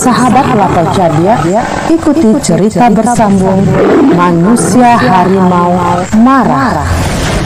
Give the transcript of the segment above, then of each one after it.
Sahabat Lapor Cadia, ikuti cerita bersambung Manusia Harimau Marah.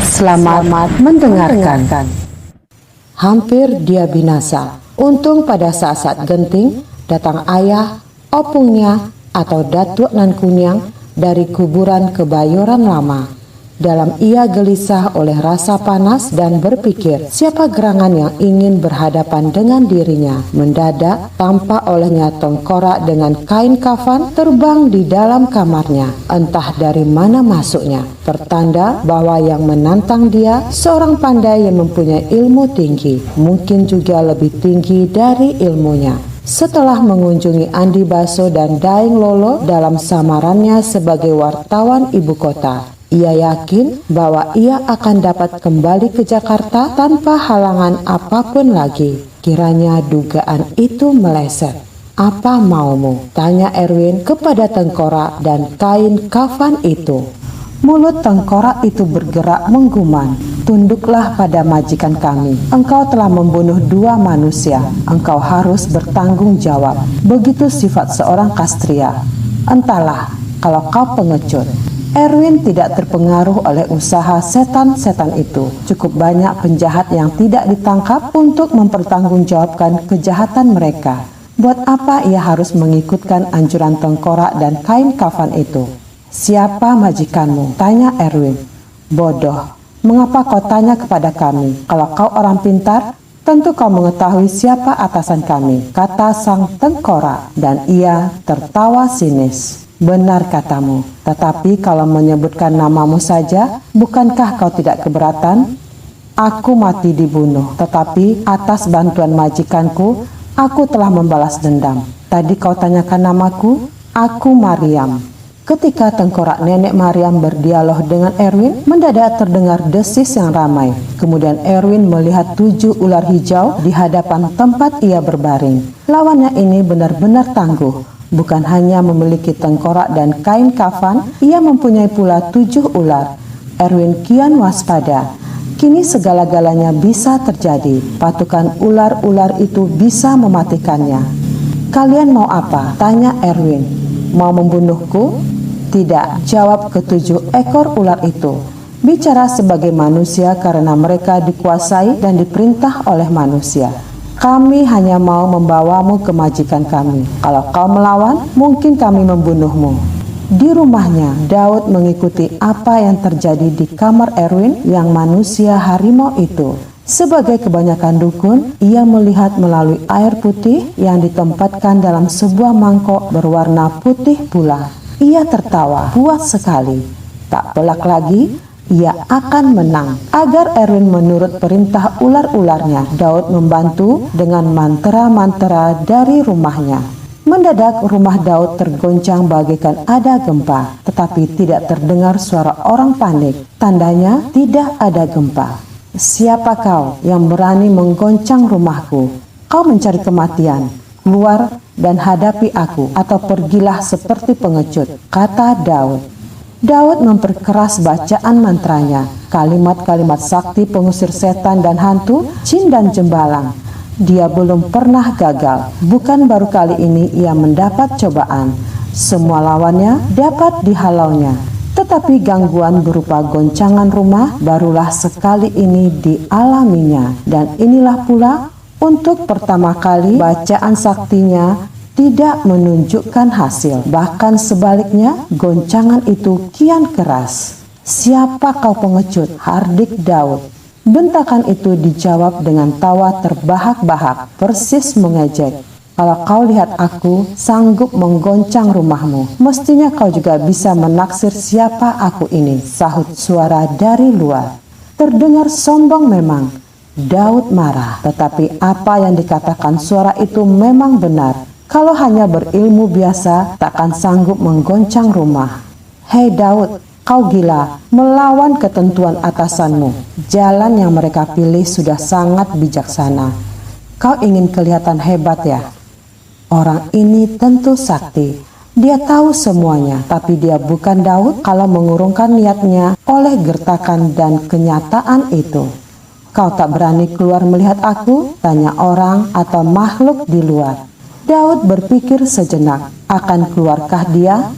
Selamat mendengarkan. Hampir dia binasa. Untung pada saat-saat genting datang ayah, opungnya atau Datuk Nan Kunyang dari kuburan Kebayoran Lama. Dalam ia gelisah oleh rasa panas dan berpikir siapa gerangan yang ingin berhadapan dengan dirinya. Mendadak tampak olehnya tengkorak dengan kain kafan terbang di dalam kamarnya. Entah dari mana masuknya. Pertanda bahwa yang menantang dia seorang pandai yang mempunyai ilmu tinggi. Mungkin juga lebih tinggi dari ilmunya. Setelah mengunjungi Andi Baso dan Daeng Lolo dalam samarannya sebagai wartawan ibu kota, ia yakin bahwa ia akan dapat kembali ke Jakarta tanpa halangan apapun lagi. Kiranya dugaan itu meleset. "Apa maumu?" tanya Erwin kepada tengkorak dan kain kafan itu. Mulut tengkorak itu bergerak menggumam. "Tunduklah pada majikan kami. Engkau telah membunuh 2 manusia. Engkau harus bertanggung jawab. Begitu sifat seorang kastria. Entahlah kalau kau pengecut." Erwin tidak terpengaruh oleh usaha setan-setan itu. Cukup banyak penjahat yang tidak ditangkap untuk mempertanggungjawabkan kejahatan mereka. Buat apa ia harus mengikutkan anjuran tengkorak dan kain kafan itu? "Siapa majikanmu?" tanya Erwin. "Bodoh, mengapa kau tanya kepada kami? Kalau kau orang pintar, tentu kau mengetahui siapa atasan kami," kata sang tengkorak, dan ia tertawa sinis. "Benar katamu, tetapi kalau menyebutkan namamu saja, bukankah kau tidak keberatan? Aku mati dibunuh, tetapi atas bantuan majikanku, aku telah membalas dendam. Tadi kau tanyakan namaku, aku Mariam." Ketika tengkorak nenek Mariam berdialog dengan Erwin, mendadak terdengar desis yang ramai. Kemudian Erwin melihat 7 ular hijau di hadapan tempat ia berbaring. Lawannya ini benar-benar tangguh. Bukan hanya memiliki tengkorak dan kain kafan, ia mempunyai pula 7 ular. Erwin kian waspada. Kini segala-galanya bisa terjadi. Patukan ular-ular itu bisa mematikannya. "Kalian mau apa?" tanya Erwin. "Mau membunuhku?" "Tidak," jawab ke-7 ekor ular itu. "Bicara sebagai manusia karena mereka dikuasai dan diperintah oleh manusia. Kami hanya mau membawamu ke majikan kami. Kalau kau melawan, mungkin kami membunuhmu." Di rumahnya, Daud mengikuti apa yang terjadi di kamar Erwin yang manusia harimau itu. Sebagai kebanyakan dukun, ia melihat melalui air putih yang ditempatkan dalam sebuah mangkok berwarna putih pula. Ia tertawa puas sekali. Tak pelak lagi, ia akan menang. Agar Erwin menurut perintah ular-ularnya, Daud membantu dengan mantra-mantra dari rumahnya. Mendadak rumah Daud tergoncang bagaikan ada gempa, tetapi tidak terdengar suara orang panik. Tandanya tidak ada gempa. "Siapa kau yang berani menggoncang rumahku? Kau mencari kematian. Keluar dan hadapi aku, atau pergilah seperti pengecut," kata Daud. Daud memperkeras bacaan mantranya. Kalimat-kalimat sakti pengusir setan dan hantu, jin dan jembalang. Dia belum pernah gagal. Bukan baru kali ini ia mendapat cobaan. Semua lawannya dapat dihalaunya. Tetapi gangguan berupa goncangan rumah barulah sekali ini dialaminya. Dan inilah pula untuk pertama kali bacaan saktinya tidak menunjukkan hasil. Bahkan sebaliknya, goncangan itu kian keras. "Siapa kau pengecut?" hardik Daud. Bentakan itu dijawab dengan tawa terbahak-bahak, persis mengejek. "Kalau kau lihat aku sanggup menggoncang rumahmu, mestinya kau juga bisa menaksir siapa aku ini," sahut suara dari luar. Terdengar sombong memang. Daud marah, tetapi apa yang dikatakan suara itu memang benar. Kalau hanya berilmu biasa, takkan sanggup menggoncang rumah. "Hei Daud, kau gila, melawan ketentuan atasanmu. Jalan yang mereka pilih sudah sangat bijaksana. Kau ingin kelihatan hebat ya?" Orang ini tentu sakti. Dia tahu semuanya, tapi dia bukan Daud kalau mengurungkan niatnya oleh gertakan dan kenyataan itu. "Kau tak berani keluar melihat aku?" tanya orang atau makhluk di luar. Daud berpikir sejenak, akan keluarkah dia?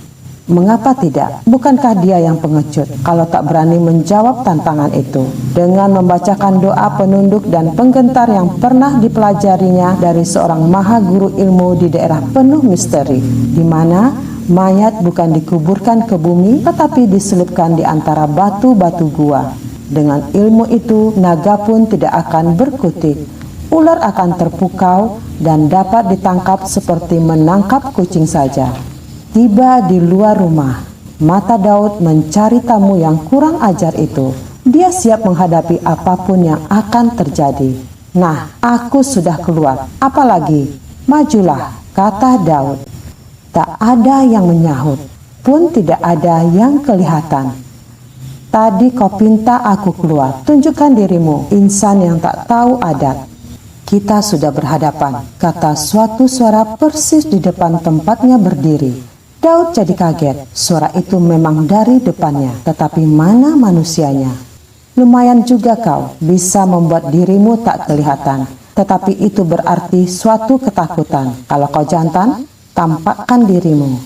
Mengapa tidak? Bukankah dia yang pengecut kalau tak berani menjawab tantangan itu? Dengan membacakan doa penunduk dan penggentar yang pernah dipelajarinya dari seorang maha guru ilmu di daerah penuh misteri, di mana mayat bukan dikuburkan ke bumi tetapi diselipkan di antara batu-batu gua. Dengan ilmu itu, naga pun tidak akan berkutik, ular akan terpukau dan dapat ditangkap seperti menangkap kucing saja. Tiba di luar rumah, mata Daud mencari tamu yang kurang ajar itu. Dia siap menghadapi apapun yang akan terjadi. Nah, aku sudah keluar. Apalagi? Majulah, kata Daud. Tak ada yang menyahut, pun tidak ada yang kelihatan. Tadi kau pinta aku keluar. Tunjukkan dirimu, insan yang tak tahu adat. Kita sudah berhadapan, kata suatu suara persis di depan tempatnya berdiri. Daud jadi kaget, suara itu memang dari depannya, tetapi mana manusianya? Lumayan juga kau bisa membuat dirimu tak kelihatan, tetapi itu berarti suatu ketakutan. Kalau kau jantan, tampakkan dirimu.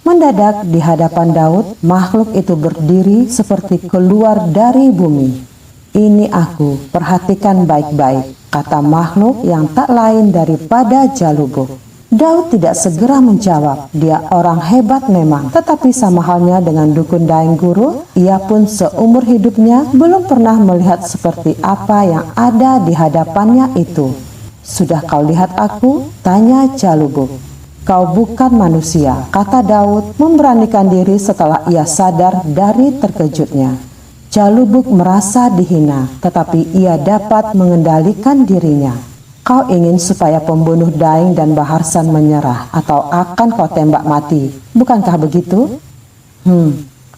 Mendadak di hadapan Daud, makhluk itu berdiri seperti keluar dari bumi. Ini aku, perhatikan baik-baik, kata makhluk yang tak lain daripada Jalubuk. Daud tidak segera menjawab, dia orang hebat memang, tetapi sama halnya dengan dukun daeng guru, ia pun seumur hidupnya belum pernah melihat seperti apa yang ada di hadapannya itu. Sudah kau lihat aku? Tanya Jalubuk. Kau bukan manusia, kata Daud memberanikan diri setelah ia sadar dari terkejutnya. Jalubuk merasa dihina, tetapi ia dapat mengendalikan dirinya. Kau ingin supaya pembunuh Daeng dan Baharsan menyerah atau akan kau tembak mati, bukankah begitu?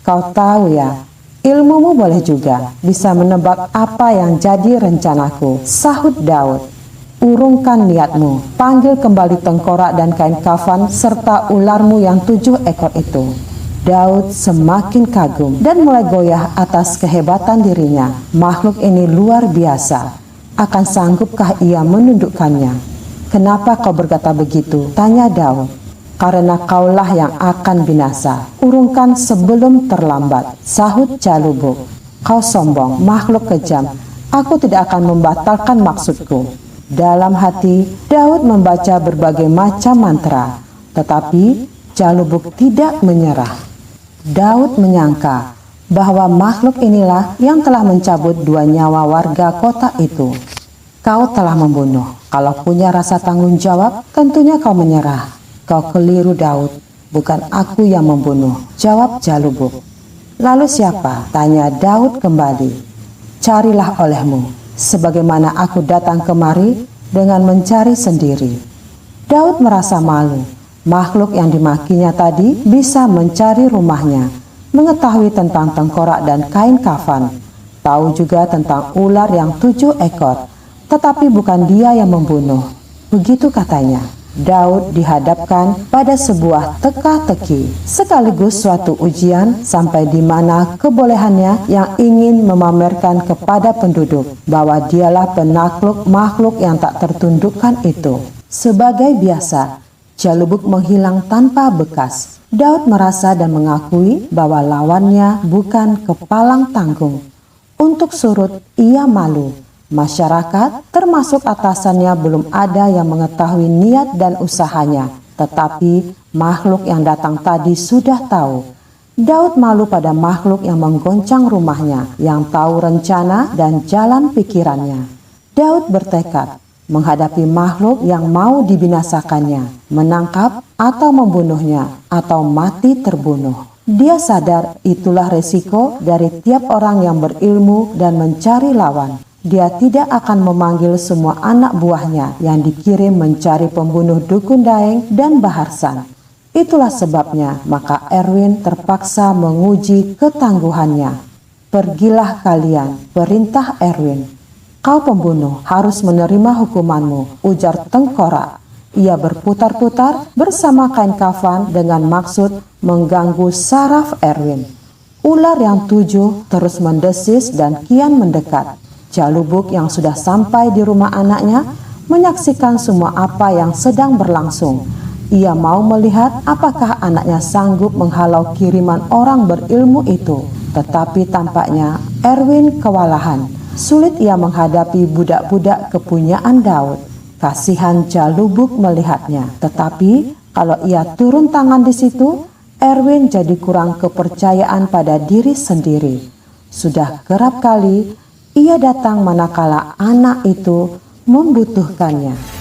Kau tahu ya, ilmumu boleh juga bisa menebak apa yang jadi rencanaku, sahut Daud. Urungkan niatmu, panggil kembali tengkorak dan kain kafan serta ularmu yang 7 ekor itu. Daud semakin kagum dan mulai goyah atas kehebatan dirinya. Makhluk ini luar biasa. Akan sanggupkah ia menundukkannya? Kenapa kau berkata begitu? Tanya Daud. Karena kaulah yang akan binasa. Urungkan sebelum terlambat, sahut Jalubuk. Kau sombong, makhluk kejam. Aku tidak akan membatalkan maksudku. Dalam hati, Daud membaca berbagai macam mantra. Tetapi Jalubuk tidak menyerah. Daud menyangka bahwa makhluk inilah yang telah mencabut 2 nyawa warga kota itu. Kau telah membunuh. Kalau punya rasa tanggung jawab, tentunya kau menyerah. Kau keliru Daud, bukan aku yang membunuh, jawab Jalubuk. Lalu siapa? Tanya Daud kembali. Carilah olehmu, sebagaimana aku datang kemari dengan mencari sendiri. Daud merasa malu. Makhluk yang dimakinya tadi bisa mencari rumahnya, mengetahui tentang tengkorak dan kain kafan, tahu juga tentang ular yang 7 ekor, tetapi bukan dia yang membunuh. Begitu katanya. Daud dihadapkan pada sebuah teka-teki, sekaligus suatu ujian sampai di mana kebolehannya yang ingin memamerkan kepada penduduk bahwa dialah penakluk makhluk yang tak tertundukkan itu. Sebagai biasa, Jalubuk menghilang tanpa bekas. Daud merasa dan mengakui bahwa lawannya bukan kepalang tanggung. Untuk surut, ia malu. Masyarakat, termasuk atasannya, belum ada yang mengetahui niat dan usahanya. Tetapi makhluk yang datang tadi sudah tahu. Daud malu pada makhluk yang menggoncang rumahnya, yang tahu rencana dan jalan pikirannya. Daud bertekad menghadapi makhluk yang mau dibinasakannya, menangkap atau membunuhnya, atau mati terbunuh. Dia sadar itulah resiko dari tiap orang yang berilmu dan mencari lawan. Dia tidak akan memanggil semua anak buahnya yang dikirim mencari pembunuh dukun Daeng dan Baharsan. Itulah sebabnya maka Erwin terpaksa menguji ketangguhannya. Pergilah kalian, perintah Erwin. Kau pembunuh harus menerima hukumanmu, ujar tengkorak. Ia berputar-putar bersama kain kafan dengan maksud mengganggu saraf Erwin. Ular yang 7 terus mendesis dan kian mendekat. Jalubuk yang sudah sampai di rumah anaknya menyaksikan semua apa yang sedang berlangsung. Ia mau melihat apakah anaknya sanggup menghalau kiriman orang berilmu itu. Tetapi tampaknya Erwin kewalahan. Sulit ia menghadapi budak-budak kepunyaan Daud. Kasihan Jalubuk melihatnya. Tetapi kalau ia turun tangan di situ, Erwin jadi kurang kepercayaan pada diri sendiri. Sudah kerap kali ia datang manakala anak itu membutuhkannya.